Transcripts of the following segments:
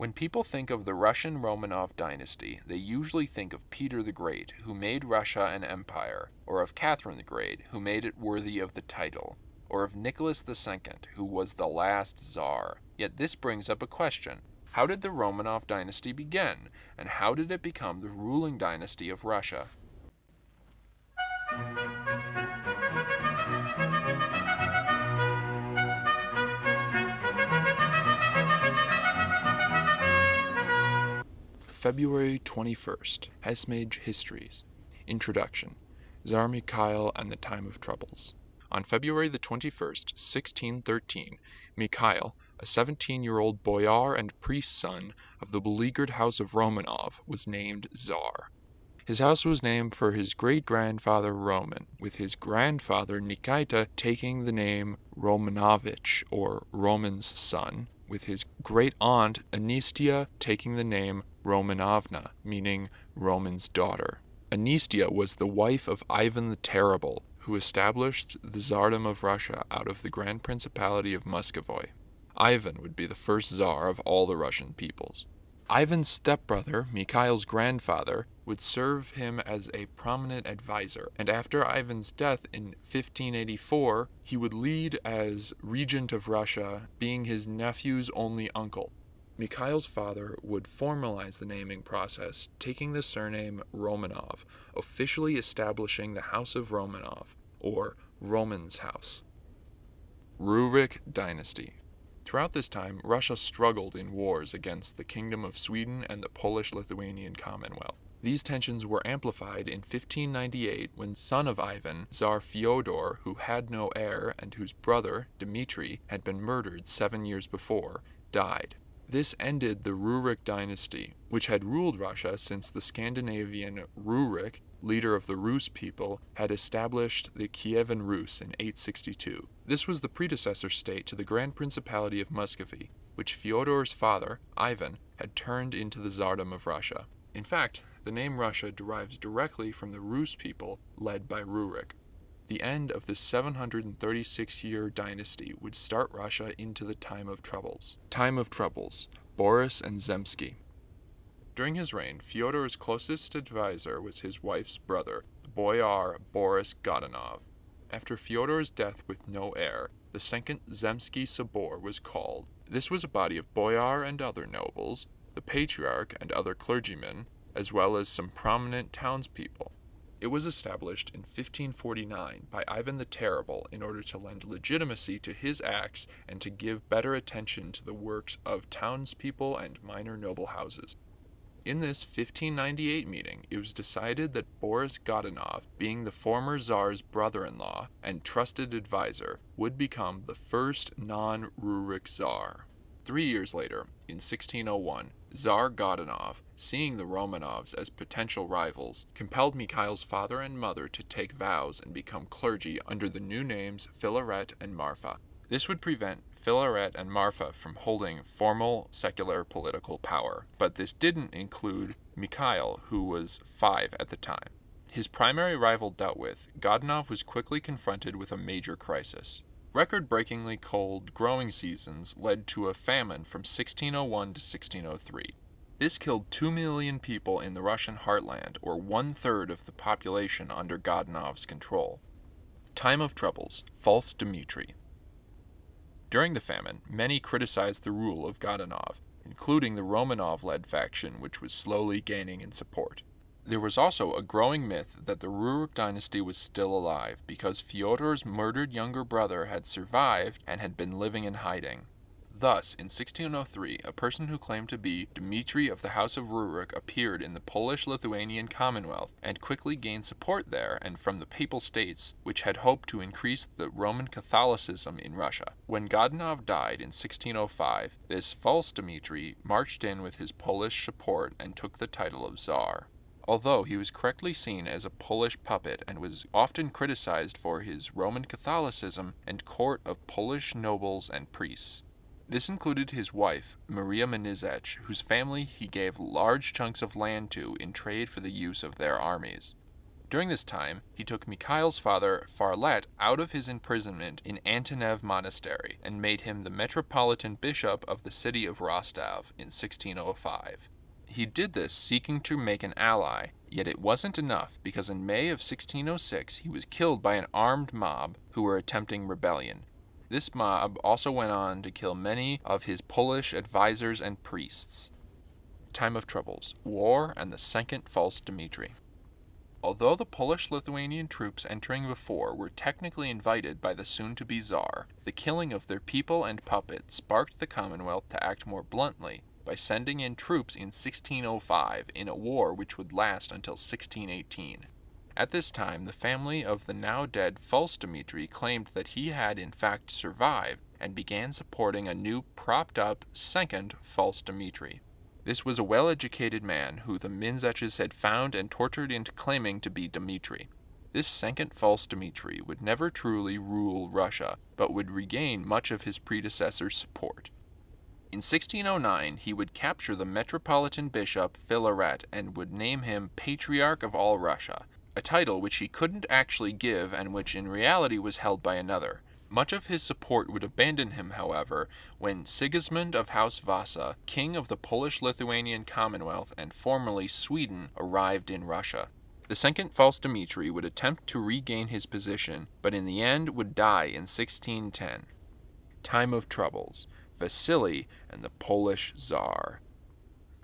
When people think of the Russian Romanov dynasty, they usually think of Peter the Great, who made Russia an empire, or of Catherine the Great, who made it worthy of the title, or of Nicholas II, who was the last Tsar. Yet this brings up a question. How did the Romanov dynasty begin, and how did it become the ruling dynasty of Russia? February 21st, Hasemage Histories. Introduction. Tsar Mikhail and the Time of Troubles. On February the 21st, 1613, Mikhail, a 17-year-old boyar and priest's son of the beleaguered house of Romanov, was named Tsar. His house was named for his great-grandfather Roman, with his grandfather Nikita taking the name Romanovich, or Roman's son, with his great-aunt Anistia taking the name Romanovna, meaning Roman's daughter. Anistia was the wife of Ivan the Terrible, who established the Tsardom of Russia out of the Grand Principality of Muscovy. Ivan would be the first Tsar of all the Russian peoples. Ivan's stepbrother, Mikhail's grandfather, would serve him as a prominent advisor, and after Ivan's death in 1584, he would lead as regent of Russia, being his nephew's only uncle. Mikhail's father would formalize the naming process, taking the surname Romanov, officially establishing the House of Romanov, or Roman's house. Rurik Dynasty. Throughout this time, Russia struggled in wars against the Kingdom of Sweden and the Polish-Lithuanian Commonwealth. These tensions were amplified in 1598 when son of Ivan, Tsar Fyodor, who had no heir and whose brother, Dmitry, had been murdered 7 years before, died. This ended the Rurik dynasty, which had ruled Russia since the Scandinavian Rurik, leader of the Rus people, had established the Kievan Rus in 862. This was the predecessor state to the Grand Principality of Muscovy, which Fyodor's father, Ivan, had turned into the Tsardom of Russia. In fact, the name Russia derives directly from the Rus people led by Rurik. The end of the 736-year dynasty would start Russia into the Time of Troubles. Time of Troubles, Boris and Zemsky. During his reign, Fyodor's closest advisor was his wife's brother, the boyar Boris Godunov. After Fyodor's death with no heir, the second Zemsky Sobor was called. This was a body of boyar and other nobles, the patriarch and other clergymen, as well as some prominent townspeople. It was established in 1549 by Ivan the Terrible in order to lend legitimacy to his acts and to give better attention to the works of townspeople and minor noble houses. In this 1598 meeting, it was decided that Boris Godunov, being the former Tsar's brother-in-law and trusted advisor, would become the first non-Rurik Tsar. 3 years later, in 1601, Tsar Godunov, seeing the Romanovs as potential rivals, compelled Mikhail's father and mother to take vows and become clergy under the new names Filaret and Marfa. This would prevent Filaret and Marfa from holding formal secular political power, but this didn't include Mikhail, who was 5 at the time. His primary rival dealt with, Godunov was quickly confronted with a major crisis. Record-breakingly cold growing seasons led to a famine from 1601 to 1603. This killed 2 million people in the Russian heartland, or 1/3 of the population under Godunov's control. Time of Troubles, False Dmitry. During the famine, many criticized the rule of Godunov, including the Romanov-led faction, which was slowly gaining in support. There was also a growing myth that the Rurik dynasty was still alive because Fyodor's murdered younger brother had survived and had been living in hiding. Thus, in 1603, a person who claimed to be Dmitry of the House of Rurik appeared in the Polish-Lithuanian Commonwealth and quickly gained support there and from the Papal States, which had hoped to increase the Roman Catholicism in Russia. When Godunov died in 1605, this false Dmitry marched in with his Polish support and took the title of Tsar. Although he was correctly seen as a Polish puppet and was often criticized for his Roman Catholicism and court of Polish nobles and priests. This included his wife, Maria Manizec, whose family he gave large chunks of land to in trade for the use of their armies. During this time, he took Mikhail's father, Farlet, out of his imprisonment in Antonev Monastery and made him the metropolitan bishop of the city of Rostov in 1605. He did this seeking to make an ally, yet it wasn't enough because in May of 1606 he was killed by an armed mob who were attempting rebellion. This mob also went on to kill many of his Polish advisors and priests. Time of Troubles, War, and the Second False Dmitri. Although the Polish-Lithuanian troops entering before were technically invited by the soon-to-be Tsar, the killing of their people and puppets sparked the Commonwealth to act more bluntly by sending in troops in 1605 in a war which would last until 1618. At this time, the family of the now-dead False Dmitri claimed that he had in fact survived and began supporting a new propped-up second False Dmitri. This was a well-educated man who the Minzeches had found and tortured into claiming to be Dmitri. This second False Dmitri would never truly rule Russia, but would regain much of his predecessor's support. In 1609, he would capture the metropolitan bishop Filaret and would name him Patriarch of all Russia, a title which he couldn't actually give and which in reality was held by another. Much of his support would abandon him, however, when Sigismund of House Vasa, king of the Polish-Lithuanian Commonwealth and formerly Sweden, arrived in Russia. The second False Dmitri would attempt to regain his position, but in the end would die in 1610. Time of Troubles, Vasily and the Polish Tsar.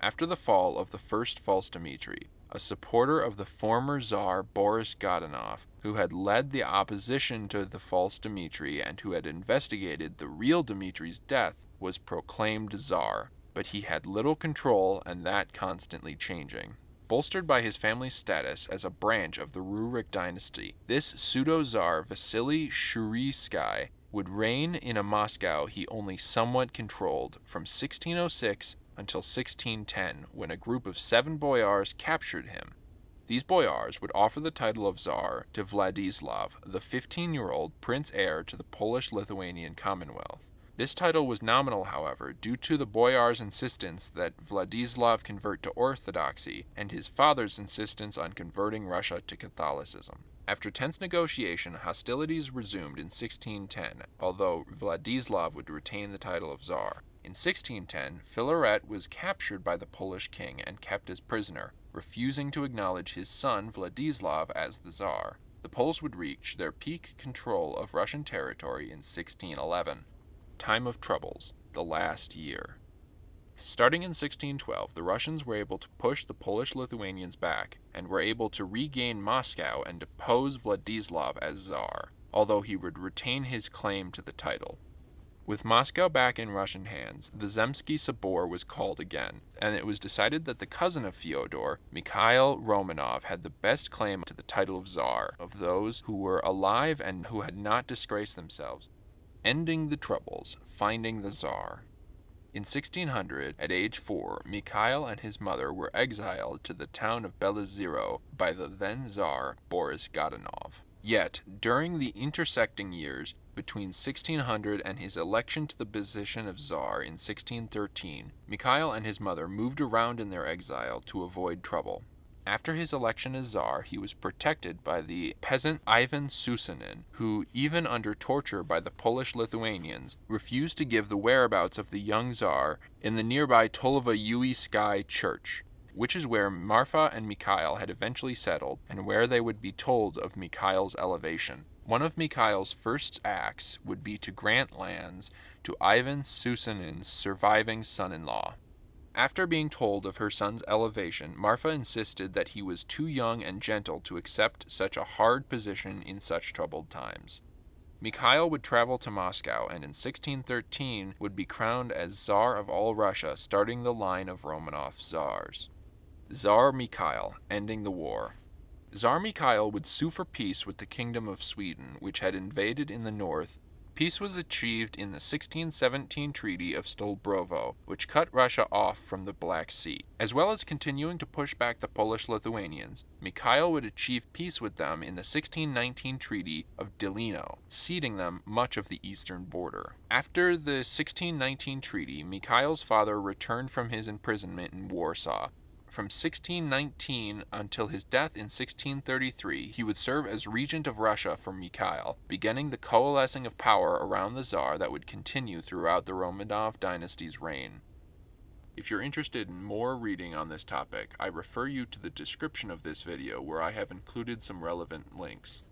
After the fall of the first False Dmitri, a supporter of the former Tsar Boris Godunov, who had led the opposition to the false Dmitri and who had investigated the real Dmitri's death, was proclaimed Tsar, but he had little control and that constantly changing. Bolstered by his family's status as a branch of the Rurik dynasty, this pseudo-Tsar Vasily Shurisky would reign in a Moscow he only somewhat controlled from 1606 until 1610, when a group of 7 boyars captured him. These boyars would offer the title of Tsar to Vladislav, the 15-year-old prince heir to the Polish-Lithuanian Commonwealth. This title was nominal, however, due to the boyars' insistence that Vladislav convert to Orthodoxy and his father's insistence on converting Russia to Catholicism. After tense negotiation, hostilities resumed in 1610, although Vladislav would retain the title of Tsar. In 1610, Filaret was captured by the Polish king and kept as prisoner, refusing to acknowledge his son Vladislav as the Tsar. The Poles would reach their peak control of Russian territory in 1611. Time of Troubles, the last year. Starting in 1612, the Russians were able to push the Polish-Lithuanians back, and were able to regain Moscow and depose Vladislav as Tsar, although he would retain his claim to the title. With Moscow back in Russian hands, the Zemsky Sabor was called again, and it was decided that the cousin of Fyodor, Mikhail Romanov, had the best claim to the title of Tsar of those who were alive and who had not disgraced themselves. Ending the Troubles, Finding the Tsar. In 1600, at age 4, Mikhail and his mother were exiled to the town of Belozero by the then Tsar Boris Godunov. Yet, during the intersecting years between 1600 and his election to the position of Tsar in 1613, Mikhail and his mother moved around in their exile to avoid trouble. After his election as Tsar, he was protected by the peasant Ivan Susanin, who, even under torture by the Polish-Lithuanians, refused to give the whereabouts of the young Tsar in the nearby Tolovayowy church, which is where Marfa and Mikhail had eventually settled and where they would be told of Mikhail's elevation. One of Mikhail's first acts would be to grant lands to Ivan Susanin's surviving son-in-law. After being told of her son's elevation, Marfa insisted that he was too young and gentle to accept such a hard position in such troubled times. Mikhail would travel to Moscow and in 1613 would be crowned as Tsar of all Russia, starting the line of Romanov Tsars. Tsar Mikhail, ending the war. Tsar Mikhail would sue for peace with the Kingdom of Sweden, which had invaded in the north. Peace was achieved in the 1617 Treaty of Stolbrovo, which cut Russia off from the Black Sea. As well as continuing to push back the Polish-Lithuanians, Mikhail would achieve peace with them in the 1619 Treaty of Delino, ceding them much of the eastern border. After the 1619 treaty, Mikhail's father returned from his imprisonment in Warsaw, From 1619 until his death in 1633, he would serve as regent of Russia for Mikhail, beginning the coalescing of power around the Tsar that would continue throughout the Romanov dynasty's reign. If you're interested in more reading on this topic, I refer you to the description of this video where I have included some relevant links.